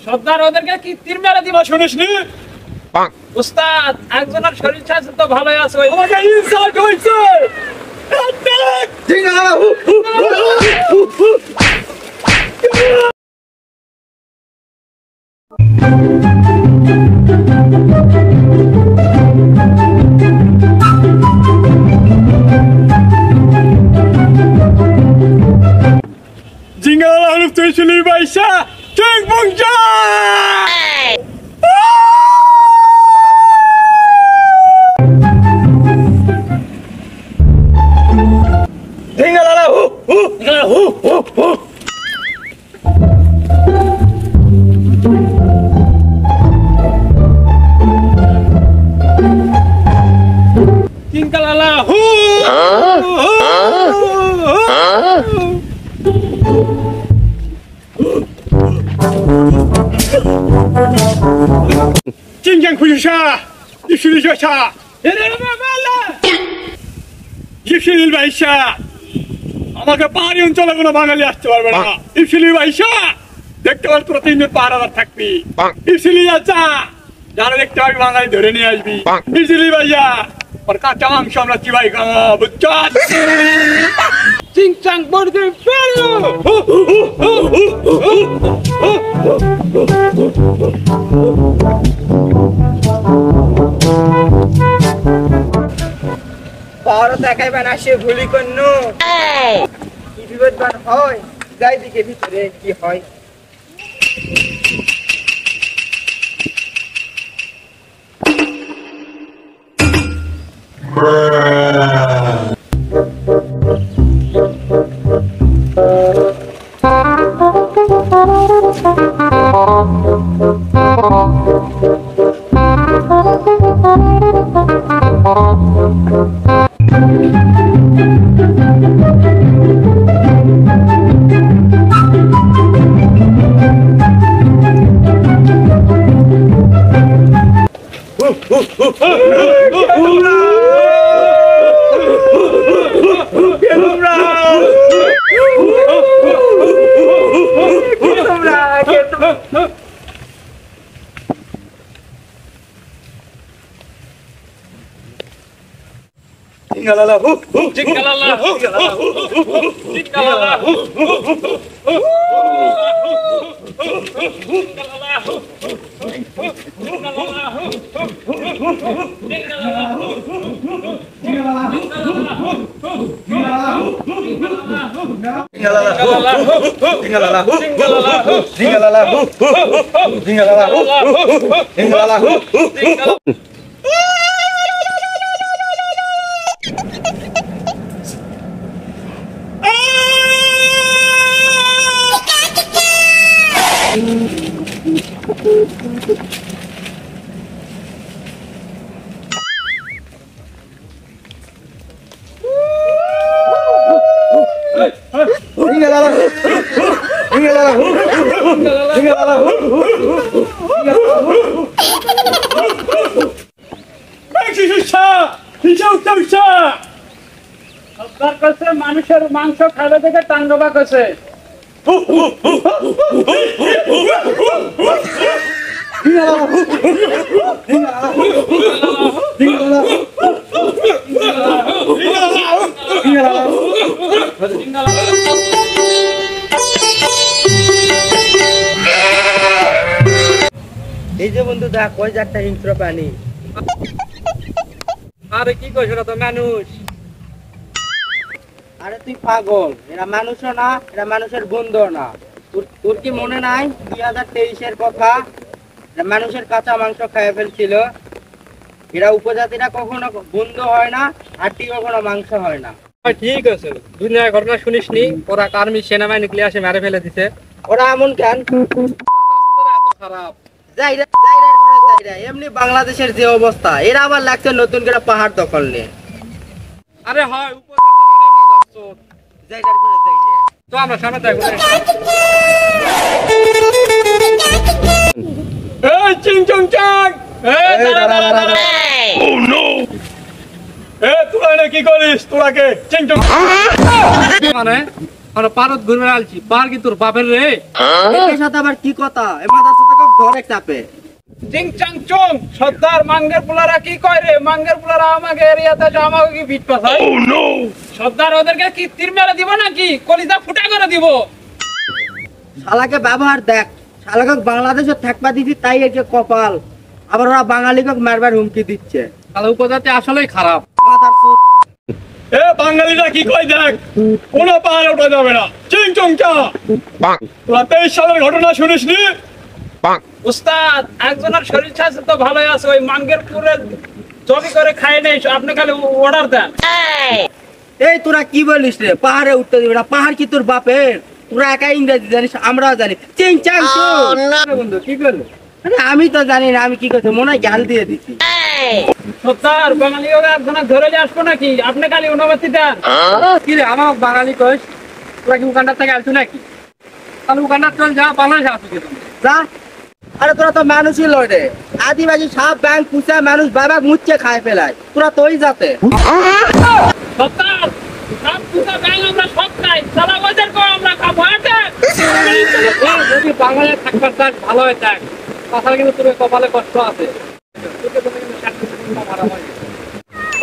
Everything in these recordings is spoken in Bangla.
সর্দার ওদেরকে কি তীর মেরে দিব শুনিসনি? উস্তাদ একজনের শরীর স্বাস্থ্য তো ভালোই আছে, আমাকে ইনসাল্ট হইছে। জিঙ্গালা হারুফ তুই শুনি বাইশা ঠিক বংশা জিঙ্গালা হু হু জিঙ্গালা হু হু হু জিঙ্গালা হু 진정 부유샤 입신을 셔샤 얘네는 말라 입신을 마이샤 আমাকে পাহাড়ি অঞ্চলে কোনো বাঙালি আসতে পারবে না। ইপসিলি ভাইসা দেখতে পার প্রতিদিন পাহাড় থাকবি। ইপসিলি আচ্ছা যারা দেখতে পাবি বাঙালি ধরে নিয়ে আসবি। ইপসিলি ভাইয়া আর কাঁচা মাংস আমরা চিবাই খাবো বুঝছো? চিংচাং বর্দি ফেলো পাহাড় দেখাইবেন আসে ভুলি কন্য কি বিপদ বান হয় যাই দিকে ভিতরে কি হয়। Jingalala hu hu jingalala hu jingalala hu jingalala hu মানুষের মাংস খাবে থেকে টাঙ্গবা করছে। এই যে বন্ধু দেখ ওই যে একটা হিংস্র প্রাণী। আরে কি কইছ না তো মানুষ? আরে তুই পাগল, এরা মানুষও না, এরা মানুষের বন্ধু না। তোর কি মনে নাই 2023-এর কথা? মানুষের কাঁচা মাংস খেয়ে ফেলছিল। এরা উপজাতিরা কখনো বন্ধু হয় না, হাড্ডি কখনো মাংস হয় না। ঠিক আছে, দুনিয়ার ঘটনা শুনিসনি? ওরা আর্মি সেনাবাহিনী নিকলে আসে মেরে ফেলে দিছে। ওরা এমন কেন? এত খারাপ এমনি বাংলাদেশের যে অবস্থা, এরা আবার লাগছে নতুন করে পাহাড় দখল নিয়ে। আরে হয় উপজাতি মানে মাদারচোদ। জায়গার করে জায়গা তো আমরা সামনে দেখো। চিং চং চাং তোরা এনে কি করিস? তোরাকে চিং চং মানে আমরা পারত ঘুরে আলছি পার কি তোর বাপের রে এর সাথে আবার কি কথা এ মাদার সাথে ঘরে চাপে চিং চাং চং সর্দার মাঙ্গের পোলারা কি কয় রে মাঙ্গের পোলারা আমাকে এরিয়াতে আমাকে কি বিট পাঠায় সর্দার ওদেরকে কি তীর মেরে দিব নাকি কলিজা ফুটা করে দিব শালাকে ব্যবহার দেখ শালাকে বাংলাদেশে থাকবা দিছি তাই একে কপাল আবার ওরা বাঙালিকে মারবার হুমকি দিচ্ছে তাহলে উপজাতি আসলেই খারাপ মাদার সুত বাঙালিরা কি কয় দেখ, কোনো পাহাড়ে ওঠা যাবে না, চিং চং চা। তোরা 23 সালের ঘটনা শুনিস নি? উস্তাদ একজনের শরীর স্বাস্থ্য তো ভালোই আছে ওই মাঙ্গের পুরে জবি করে খায় নেই আপনি খালি অর্ডার দেন এই তোরা কি বলিস রে পাহাড়ে উঠতে দিবে না? পাহাড় কি তোর বাপের? তোরা একা ইংরেজি জানিস, আমরাও জানি। চিং চাং চুং। বন্ধু কি করলো আরে আমি তো জানি না আমি কি করছি, মনে হয় গাল দিয়ে দিছি। সত্তার বাঙালি ওরা একজনের ধরে নিয়ে আসবো নাকি আপনি খালি অনুমতি দেন কি রে আমার বাঙালি কইস তোরা কি উগান্ডার থেকে আসছো নাকি তাহলে উগান্ডার চল যা বাংলাদেশে আসো কিন্তু যা। আরে তোরা তো মানুষই লয় রে, আদিবাসী সাপ ব্যাং পুষা মানুষ বাবা মুচ্ছে খায় ফেলায়, তোরা তোই যাতে। সত্তার সব পুজো ব্যাং আমরা সব খাই সারা বছর কো আমরা খাবো যদি বাঙালি থাকবার চাস ভালো হয়ে থাক তাছাড়া কিন্তু তোর কপালে কষ্ট আছে তোকে তো কিন্তু 60 মারা হয়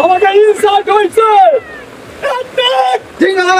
আমাকে ইনসাল্ট হইছে। ঠিক আছে